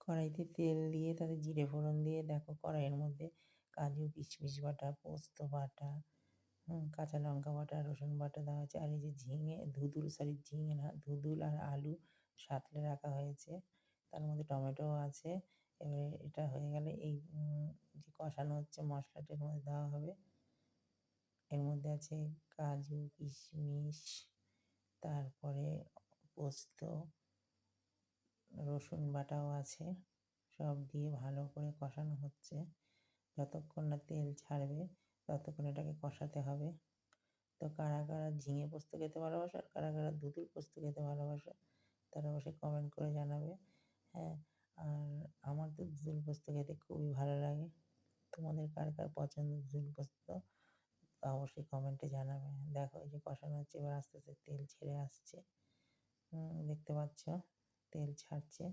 কড়াইতে তেল দিয়ে তাতে জিরে ফোড়ন দিয়ে দেখো কড়াইয়ের মধ্যে কাজু কিশমিশ বাটা, পোস্ত বাটা, কাঁচা লঙ্কা বাটা, রসুন বাটা দেওয়া হয়েছে। আর এই যে ঝিঙে না, ধুঁদুল আর আলু সাঁতলে রাখা হয়েছে। তার মধ্যে টমেটোও আছে। এবারে এটা হয়ে গেলে এই যে কষানো হচ্ছে মশলাটা এর মধ্যে দেওয়া হবে। এর মধ্যে আছে কাজু, কিশমিশ, তারপরে পোস্ত, রসুন বাটাও আছে। সব দিয়ে ভালো করে কষানো হচ্ছে। যতক্ষণ না তেল ছাড়বে ততক্ষণ এটাকে কষাতে হবে। তো কারা কারা ঝিঙে পোস্ত খেতে ভালোবাসো আর কারা কারা ধুতুল পোস্ত খেতে ভালোবাসো তারা অবশ্যই কমেন্ট করে জানাবে। হ্যাঁ, আর আমার তো ধুতুল পোস্ত খেতে খুবই ভালো লাগে। তোমাদের কার কার পছন্দ ধুতুল পোস্ত তা অবশ্যই কমেন্টে জানাবে। দেখো এই যে কষানো হচ্ছে, এবার আস্তে আস্তে তেল ছেড়ে আসছে। দেখতে পাচ্ছ তেল ছাড়ছে।